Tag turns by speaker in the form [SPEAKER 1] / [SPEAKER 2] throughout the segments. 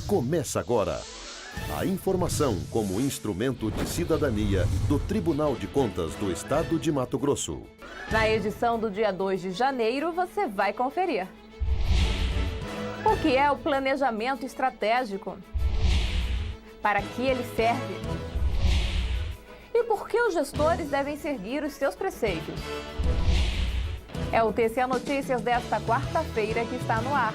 [SPEAKER 1] Começa agora. A informação como instrumento de cidadania do Tribunal de Contas do Estado de Mato Grosso.
[SPEAKER 2] Na edição do dia 2 de janeiro, você vai conferir. O que é o planejamento estratégico? Para que ele serve? E por que os gestores devem seguir os seus preceitos? É o TCE Notícias desta quarta-feira que está no ar.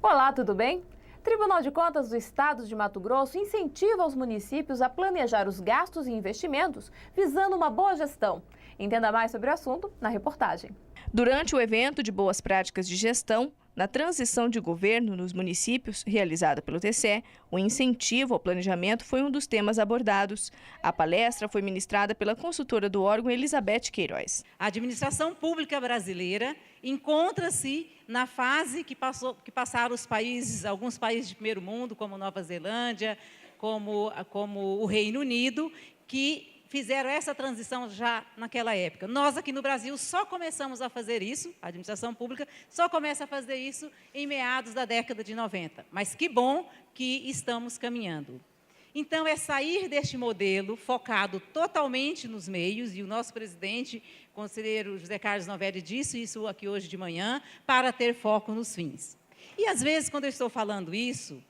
[SPEAKER 2] Olá, tudo bem? Tribunal de Contas do Estado de Mato Grosso incentiva os municípios a planejar os gastos e investimentos visando uma boa gestão. Entenda mais sobre o assunto na reportagem.
[SPEAKER 3] Durante o evento de Boas Práticas de Gestão, na transição de governo nos municípios, realizada pelo TCE, o incentivo ao planejamento foi um dos temas abordados. A palestra foi ministrada pela consultora do órgão, Elizabeth Queiroz.
[SPEAKER 4] A administração pública brasileira encontra-se na fase que passaram os países, alguns países de primeiro mundo, como Nova Zelândia, como o Reino Unido, que fizeram essa transição já naquela época. Nós, aqui no Brasil, só começamos a fazer isso, a administração pública só começa a fazer isso em meados da década de 90. Mas que bom que estamos caminhando. Então, é sair deste modelo focado totalmente nos meios, e o nosso presidente, conselheiro José Carlos Novelli, disse isso aqui hoje de manhã, para ter foco nos fins. E, às vezes, quando eu estou falando isso,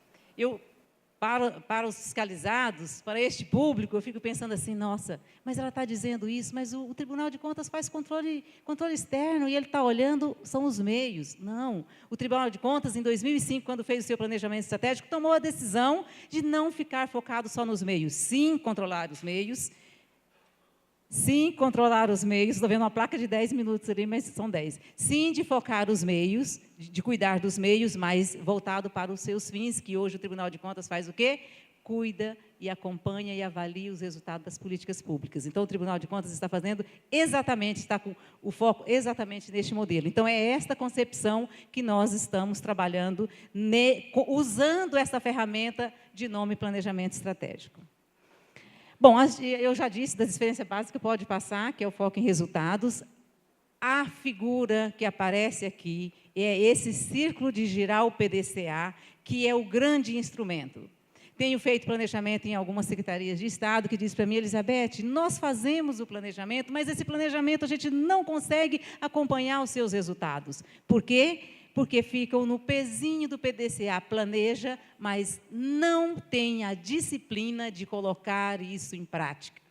[SPEAKER 4] para os fiscalizados, para este público, eu fico pensando assim, nossa, mas ela está dizendo isso, mas o Tribunal de Contas faz controle externo e ele está olhando, são os meios. Não, o Tribunal de Contas, em 2005, quando fez o seu planejamento estratégico, tomou a decisão de não ficar focado só nos meios, sim, controlar os meios. Sim, controlar os meios, estou vendo uma placa de 10 minutos ali, mas são 10. Sim, de focar os meios, de cuidar dos meios, mas voltado para os seus fins, que hoje o Tribunal de Contas faz o quê? Cuida e acompanha e avalia os resultados das políticas públicas. Então, o Tribunal de Contas está fazendo exatamente, está com o foco exatamente neste modelo. Então, é esta concepção que nós estamos trabalhando, usando essa ferramenta de nome planejamento estratégico. Bom, eu já disse, da experiência básica pode passar, que é o foco em resultados. A figura que aparece aqui é esse círculo de girar o PDCA, que é o grande instrumento. Tenho feito planejamento em algumas secretarias de Estado, que diz para mim, Elizabeth, nós fazemos o planejamento, mas esse planejamento a gente não consegue acompanhar os seus resultados. Por quê? Porque ficam no pezinho do PDCA, planeja, mas não tem a disciplina de colocar isso em prática.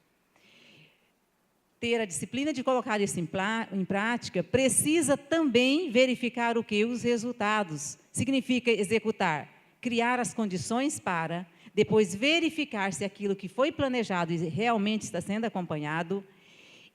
[SPEAKER 4] Ter a disciplina de colocar isso em prática precisa também verificar o que? Os resultados. Significa executar, criar as condições para, depois verificar se aquilo que foi planejado realmente está sendo acompanhado,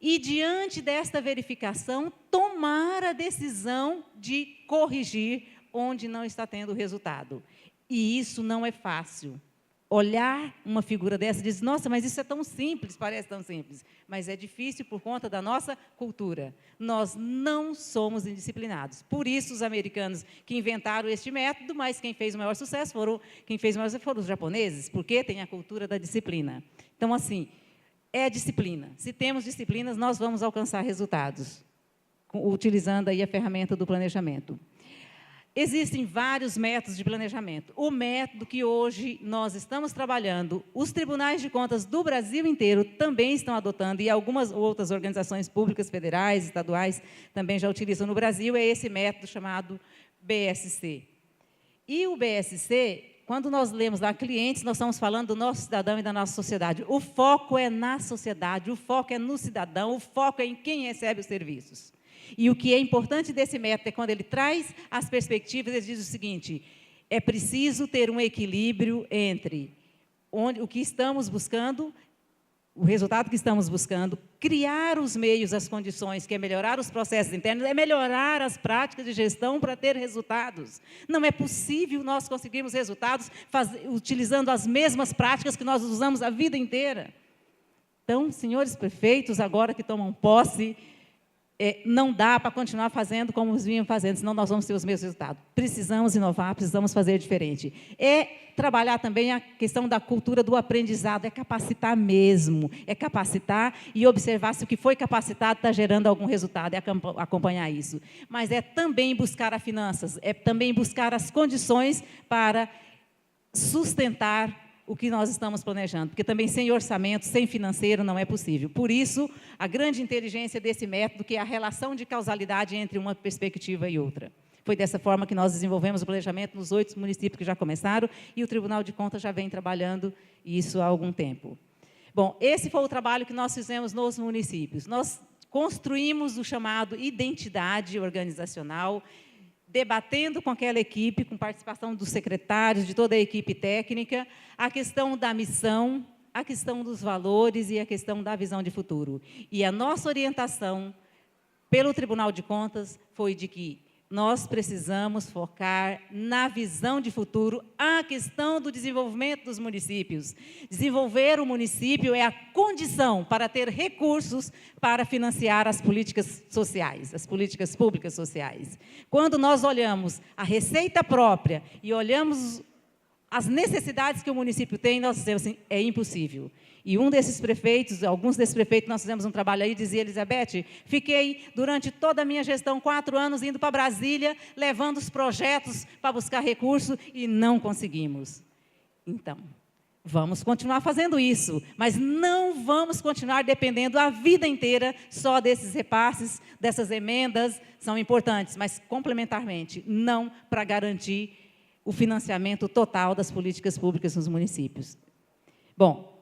[SPEAKER 4] e, diante desta verificação, tomar a decisão de corrigir onde não está tendo resultado. E isso não é fácil. Olhar uma figura dessa e dizer, nossa, mas isso é tão simples, parece tão simples. Mas é difícil por conta da nossa cultura. Nós não somos indisciplinados. Por isso, os americanos que inventaram este método, mas quem fez o maior sucesso foram os japoneses, porque tem a cultura da disciplina. Então, assim, é disciplina. Se temos disciplinas, nós vamos alcançar resultados, utilizando aí a ferramenta do planejamento. Existem vários métodos de planejamento. O método que hoje nós estamos trabalhando, os tribunais de contas do Brasil inteiro também estão adotando, e algumas outras organizações públicas, federais, estaduais, também já utilizam no Brasil, é esse método chamado BSC. E o BSC, quando nós lemos lá clientes, nós estamos falando do nosso cidadão e da nossa sociedade. O foco é na sociedade, o foco é no cidadão, o foco é em quem recebe os serviços. E o que é importante desse método é quando ele traz as perspectivas, ele diz o seguinte, é preciso ter um equilíbrio entre o que estamos buscando, o resultado que estamos buscando, criar os meios, as condições, que é melhorar os processos internos, é melhorar as práticas de gestão para ter resultados. Não é possível nós conseguirmos resultados utilizando as mesmas práticas que nós usamos a vida inteira. Então, senhores prefeitos, agora que tomam posse, não dá para continuar fazendo como vinham fazendo, senão nós vamos ter os mesmos resultados. Precisamos inovar, precisamos fazer diferente. Trabalhar também a questão da cultura do aprendizado, capacitar mesmo, capacitar e observar se o que foi capacitado está gerando algum resultado, acompanhar isso. Mas também buscar as finanças, também buscar as condições para sustentar o que nós estamos planejando, porque também sem orçamento, sem financeiro, não é possível. Por isso, a grande inteligência desse método, que é a relação de causalidade entre uma perspectiva e outra. Foi dessa forma que nós desenvolvemos o planejamento nos 8 municípios que já começaram, e o Tribunal de Contas já vem trabalhando isso há algum tempo. Bom, esse foi o trabalho que nós fizemos nos municípios. Nós construímos o chamado identidade organizacional, debatendo com aquela equipe, com participação dos secretários, de toda a equipe técnica, a questão da missão, a questão dos valores e a questão da visão de futuro. E a nossa orientação pelo Tribunal de Contas foi de que nós precisamos focar na visão de futuro, a questão do desenvolvimento dos municípios. Desenvolver o município é a condição para ter recursos para financiar as políticas sociais, as políticas públicas sociais. Quando nós olhamos a receita própria e olhamos as necessidades que o município tem, nós dizemos assim, é impossível. E alguns desses prefeitos, nós fizemos um trabalho aí, dizia Elizabeth, fiquei durante toda a minha gestão, 4 anos, indo para Brasília, levando os projetos para buscar recurso e não conseguimos. Então, vamos continuar fazendo isso, mas não vamos continuar dependendo a vida inteira só desses repasses, dessas emendas, são importantes, mas complementarmente, não para garantir o financiamento total das políticas públicas nos municípios. Bom,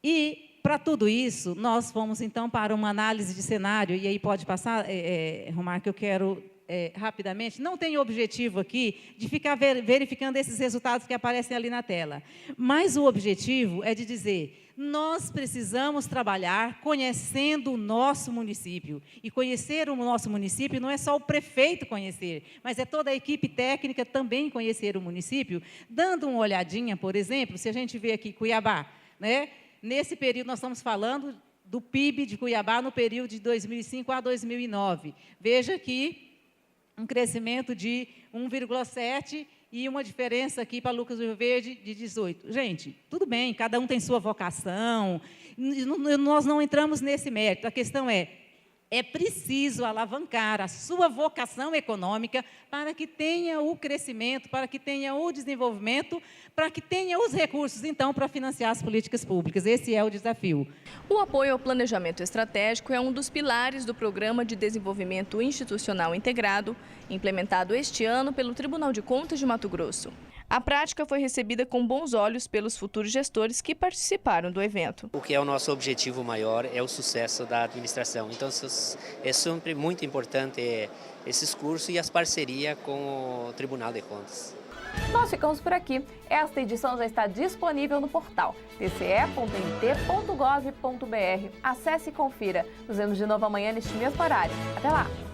[SPEAKER 4] e, para tudo isso, nós fomos, então, para uma análise de cenário, e aí pode passar, Romar, que eu quero, rapidamente, não tenho objetivo aqui de ficar verificando esses resultados que aparecem ali na tela, mas o objetivo é de dizer, nós precisamos trabalhar conhecendo o nosso município, e conhecer o nosso município não é só o prefeito conhecer, mas é toda a equipe técnica também conhecer o município, dando uma olhadinha, por exemplo, se a gente vê aqui Cuiabá, né? Nesse período, nós estamos falando do PIB de Cuiabá no período de 2005 a 2009. Veja aqui um crescimento de 1,7 e uma diferença aqui para Lucas do Rio Verde de 18. Gente, tudo bem, cada um tem sua vocação, nós não entramos nesse mérito. A questão é preciso alavancar a sua vocação econômica para que tenha o crescimento, para que tenha o desenvolvimento, para que tenha os recursos, então, para financiar as políticas públicas. Esse é o desafio.
[SPEAKER 3] O apoio ao planejamento estratégico é um dos pilares do Programa de Desenvolvimento Institucional Integrado, implementado este ano pelo Tribunal de Contas de Mato Grosso. A prática foi recebida com bons olhos pelos futuros gestores que participaram do evento.
[SPEAKER 5] O que é o nosso objetivo maior é o sucesso da administração. Então, é sempre muito importante esses cursos e as parcerias com o Tribunal de Contas.
[SPEAKER 2] Nós ficamos por aqui. Esta edição já está disponível no portal tce.mt.gov.br. Acesse e confira. Nos vemos de novo amanhã neste mesmo horário. Até lá!